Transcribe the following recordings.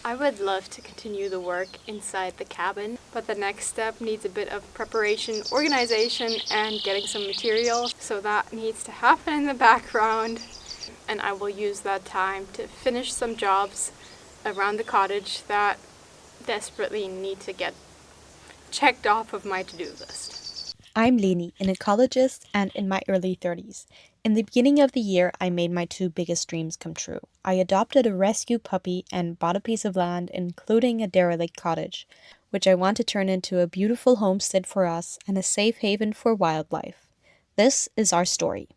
I would love to continue the work inside the cabin, but the next step needs a bit of preparation, organization, and getting some material, so that needs to happen in the background, and I will use that time to finish some jobs around the cottage that desperately need to get checked off of my to-do list. I'm Leni, an ecologist and in my early 30s. In the beginning of the year, I made my two biggest dreams come true. I adopted a rescue puppy and bought a piece of land, including a derelict cottage, which I want to turn into a beautiful homestead for us and a safe haven for wildlife. This is our story.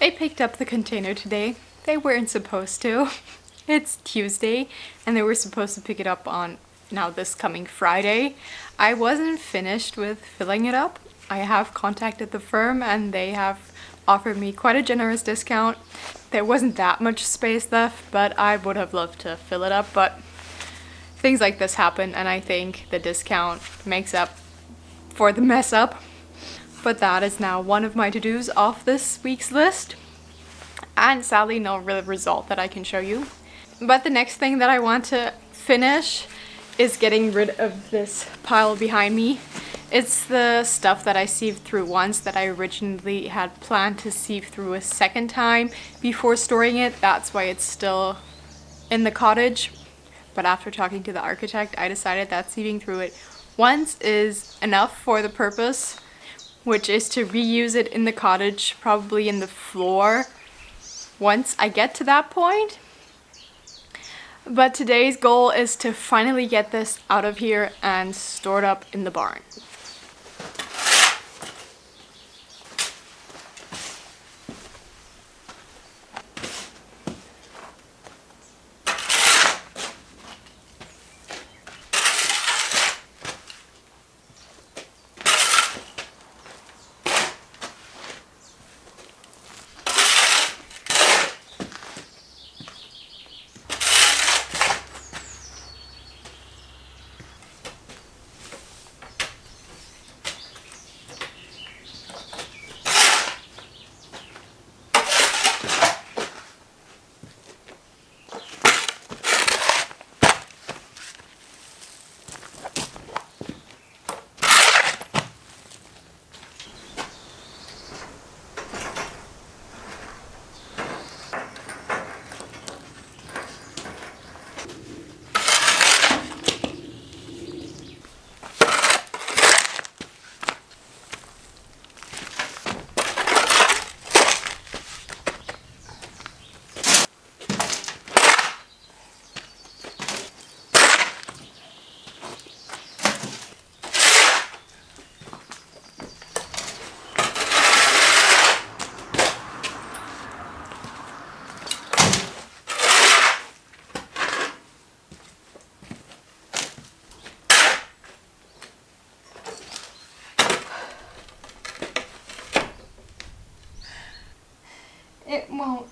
They picked up the container today. They weren't supposed to. It's Tuesday and they were supposed to pick it up on now this coming Friday. I wasn't finished with filling it up. I have contacted the firm and they have offered me quite a generous discount. There wasn't that much space left, but I would have loved to fill it up, but things like this happen and I think the discount makes up for the mess up. But that is now one of my to-dos off this week's list. And sadly, no real result that I can show you. But the next thing that I want to finish is getting rid of this pile behind me. It's the stuff that I sieved through once that I originally had planned to sieve through a second time before storing it. That's why it's still in the cottage. But after talking to the architect, I decided that sieving through it once is enough for the purpose, which is to reuse it in the cottage, probably in the floor, once I get to that point. But today's goal is to finally get this out of here and stored up in the barn.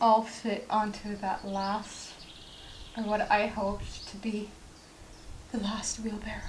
all fit onto that last, or what I hoped to be the last wheelbarrow.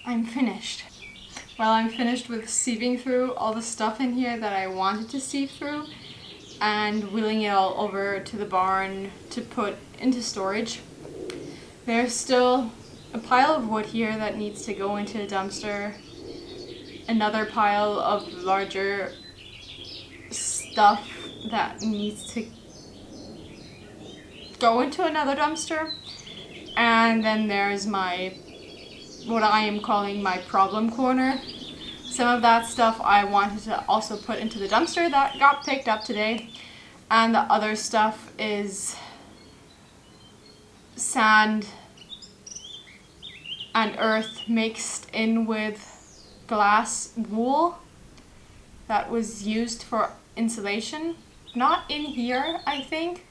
I'm finished. Well, I'm finished with sieving through all the stuff in here that I wanted to sieve through and wheeling it all over to the barn to put into storage. There's still a pile of wood here that needs to go into a dumpster. Another pile of larger stuff that needs to go into another dumpster. And then there's what I am calling my problem corner. Some of that stuff I wanted to also put into the dumpster that got picked up today. And the other stuff is sand and earth mixed in with glass wool that was used for insulation. Not in here, I think.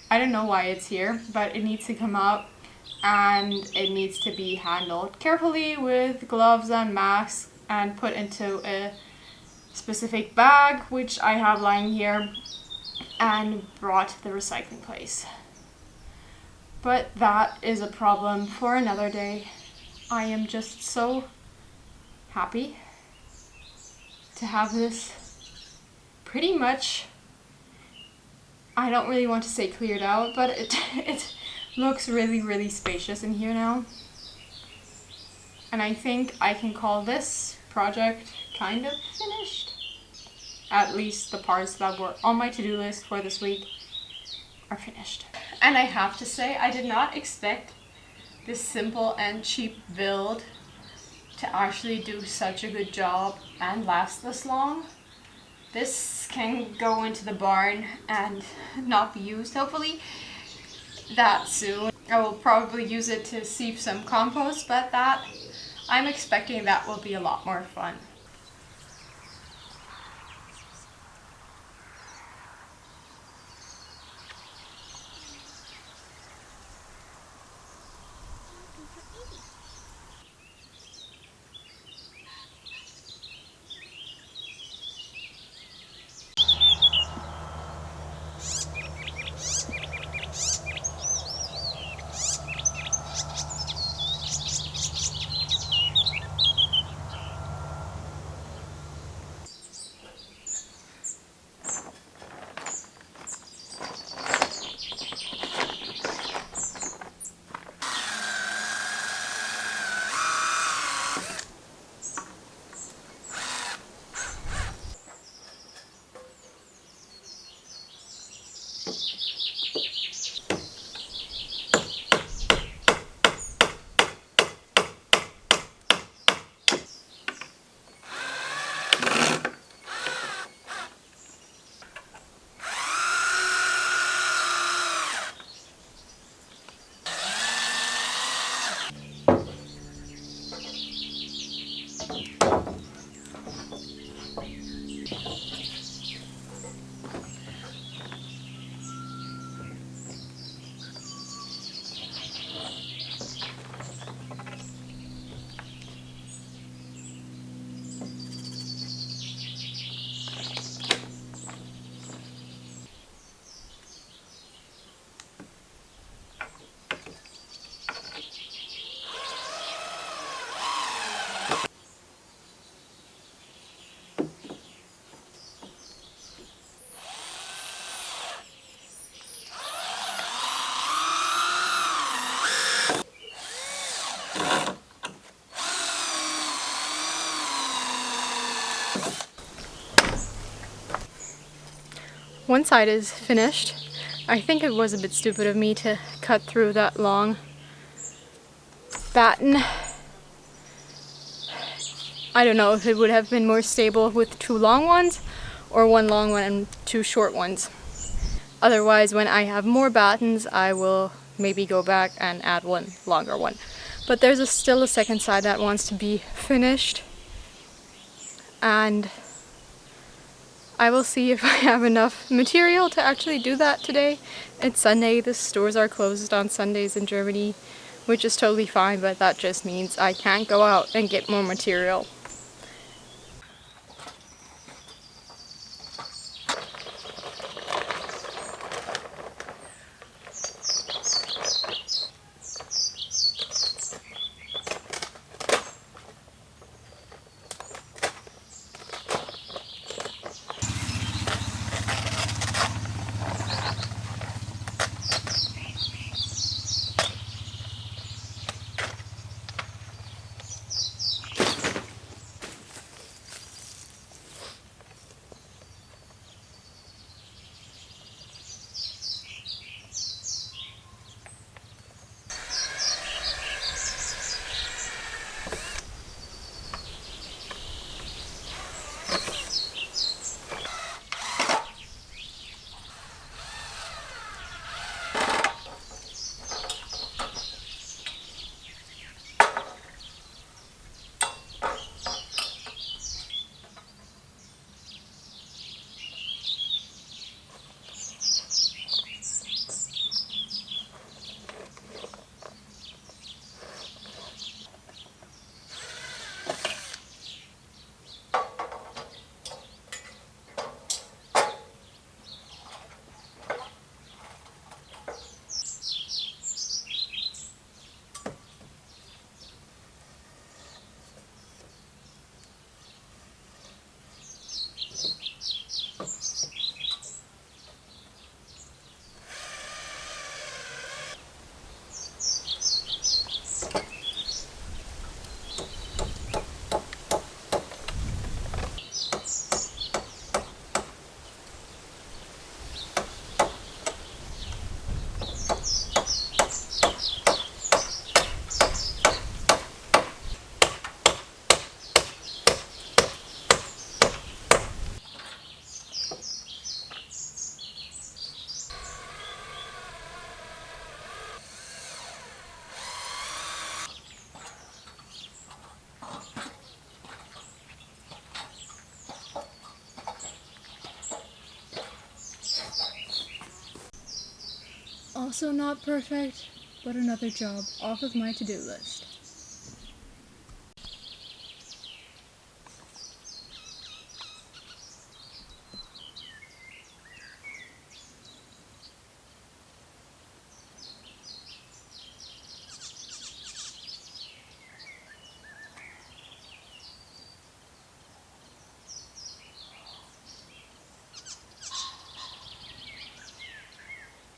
I don't know why it's here, but it needs to come out and it needs to be handled carefully with gloves and masks and put into a specific bag, which I have lying here, and brought to the recycling place. But that is a problem for another day. I am just so happy to have this pretty much, I don't really want to say cleared out, but it looks really, really spacious in here now. And I think I can call this project kind of finished. At least the parts that were on my to-do list for this week are finished. And I have to say, I did not expect this simple and cheap build to actually do such a good job and last this long. This can go into the barn and not be used, hopefully, that soon. I will probably use it to sieve some compost, but I'm expecting that will be a lot more fun. One side is finished I think it was a bit stupid of me to cut through that long batten. I don't know if it would have been more stable with 2 long ones or 1 long one and 2 short ones. Otherwise, when I have more battens, I will maybe go back and add 1 longer one. But there's still a second side that wants to be finished, and I will see if I have enough material to actually do that today. It's Sunday, the stores are closed on Sundays in Germany, which is totally fine, but that just means I can't go out and get more material. Also not perfect, but another job off of my to-do list.